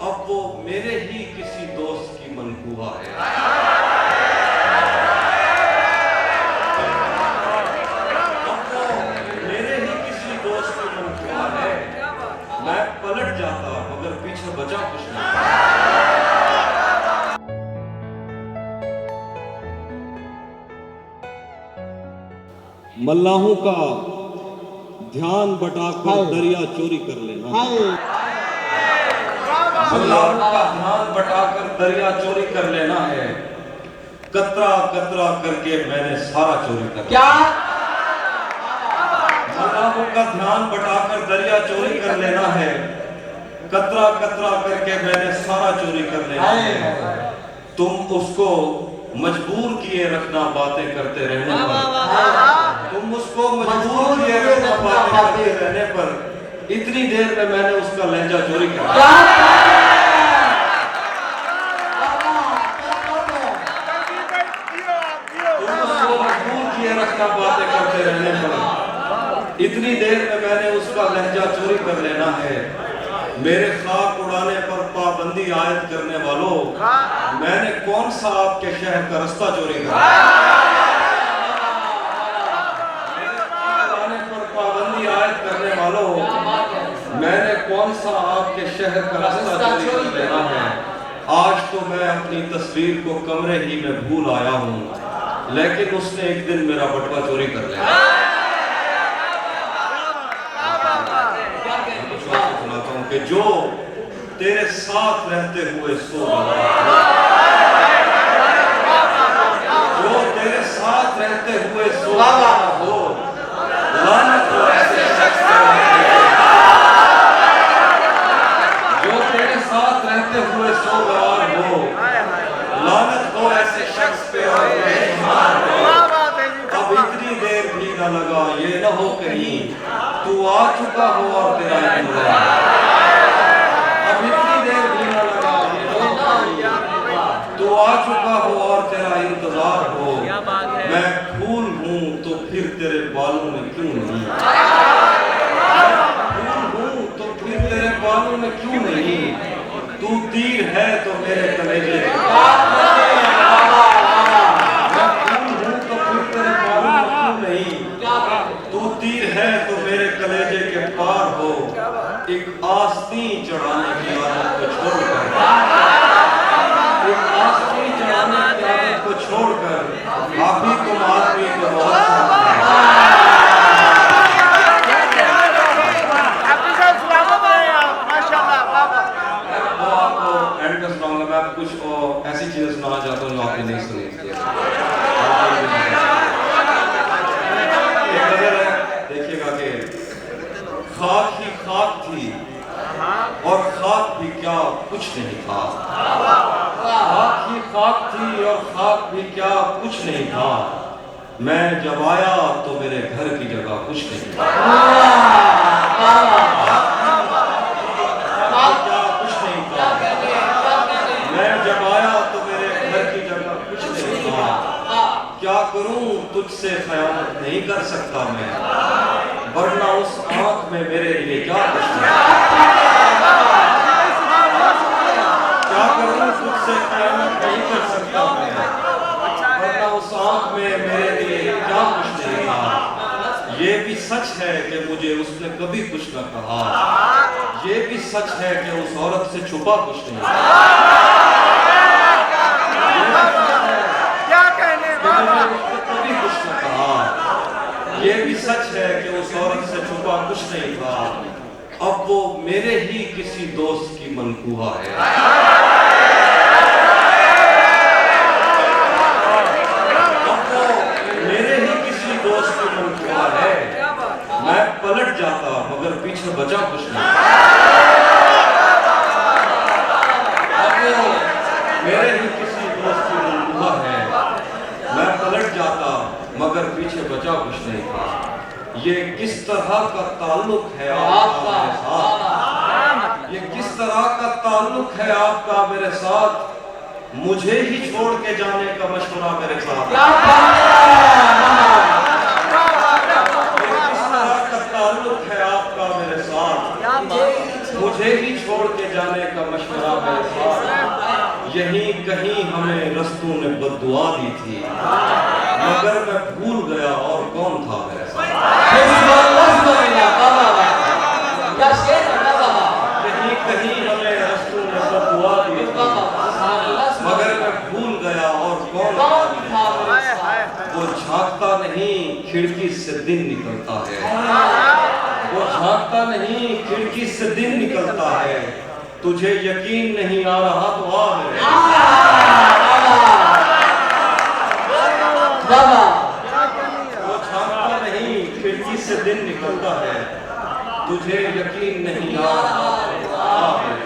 अब वो मेरे ही किसी दोस्त की मनकूहा है। अब वो मेरे ही किसी दोस्त की मनकूहा है। मैं पलट जाता मगर पीछे बचा कुछ नहीं। मल्लाहों का ध्यान बटाकर दरिया चोरी कर लेना। मल्लाहों का ध्यान बटाकर दरिया चोरी कर लेना है। कतरा कतरा करके मैंने सारा चोरी कर लिया। मल्लाहों का ध्यान बटाकर दरिया चोरी कर लेना है। कतरा कतरा करके मैंने सारा चोरी कर लेना है। तुम उसको मजबूर किए रखना बातें करते रहने पर। तुम उसको मजबूर किए रखना बातें करते रहने पर। इतनी देर में मैंने उसका लहजा चोरी कर लिया। तुम उसको मजबूर किए रखना बातें करते रहने पर। इतनी देर में मैंने उसका लहजा चोरी कर लेना है। मेरे खाक उड़ाने पर पाबंदी आयद करने वालों, मैंने कौन सा आपके शहर का रास्ता चोरी किया? मेरे खाक उड़ाने पर पाबंदी आयद करने वालों, मैंने कौन सा आपके शहर का रास्ता चोरी कर लेना है? आज तो मैं अपनी तस्वीर को कमरे ही में भूल आया हूँ, लेकिन उसने एक दिन मेरा बटुआ चोरी कर लिया। कि जो तेरे साथ रहते हुए सो गया, जो तेरे साथ रहते हुए सो गया हो, लानत हो ऐसे शख्स पे। जो तेरे साथ रहते हुए सो गया हो, लानत हो ऐसे शख्स पे। अब इतनी देर भी न लगा, ये न हो कहीं तू आ चुका हो और तेरा इंतजार। अब इतनी देर भी न लगा, ये न हो कहीं तू आ चुका हो और तेरा इंतजार हो। मैं फूल हूँ तो फिर तेरे बालों में क्यों नहीं? फूल हूँ तो फिर तेरे बालों में क्यों नहीं? तू तीर है तो मेरे कलेजे के पार। मैं फूल हूँ तो फिर तेरे बालों में क्यों नहीं? तू तीर है तो मेरे कलेजे के पार हो। एक आस्तीन चढ़ाने की आदत को छोड़कर, एक आस्तीन चढ़ाने की आदत को छोड़कर आप ही तुम आदमी को बहुत मैं कुछ ऐसी चीजें सुनाना चाहता हूँ जो आपने नहीं सुनी थी। देखिएगा कि खाक ही खाक थी और खाक भी क्या कुछ नहीं था। खाक ही खाक थी और खाक भी क्या कुछ नहीं था। मैं जब आया तो मेरे घर की जगह कुछ नहीं था। क्या कुछ नहीं था। मैं जब आया तो मेरे घर की जगह कुछ नहीं था। क्या करूं तुझसे खयानत नहीं कर सकता मैं, वरना उस आंख में मेरे लिए क्या कुछ नहीं। क्या करूं तुझसे खयानत नहीं कर सकता मैं, वरना उस आंख में मेरे लिए क्या कुछ नहीं था। ये भी सच है कि मुझे उसने कभी कुछ न कहा। ये भी सच है कि उस औरत से छुपा कुछ नहीं। कभी कुछ न कहा। ये भी सच है कि उस औरत से छुपा कुछ नहीं था। अब वो मेरे ही किसी दोस्त की मनकूहा है। अब वो मेरे ही किसी दोस्त की मनकूहा है। मैं पलट जाता मगर पीछे बचा कुछ नहीं। अब वो मेरे ही किसी दोस्त की मनकूहा है। मैं पलट जाता मगर पीछे बचा कुछ नहीं था। ये किस तरह का ताल्लुक है आपका मेरे साथ? ये किस तरह का ताल्लुक है आपका मेरे साथ? मुझे ही छोड़ के जाने का मशवरा मेरे साथ। ये किस तरह का ताल्लुक है आपका मेरे साथ? मुझे ही छोड़ के जाने का मशवरा मेरे साथ, यहीं कहीं हमें रस्तों ने बद्दुआ दी थी, मगर मैं भूल गया और कौन था मेरे साथ। क्या शेर है बाबा। कहीं कहीं हमें रस्तों ने बद्दुआ दी थी, मगर मैं भूल गया और कौन था मेरे साथ। वो झांकता नहीं खिड़की से दिन निकलता है, वो झांकता नहीं खिड़की से दिन निकलता है, तुझे यकीन नहीं आ रहा तो आ मेरे बाबा। वो झांकता नहीं खिड़की से दिन निकलता है, तुझे यकीन नहीं आ रहा तो आ मेरे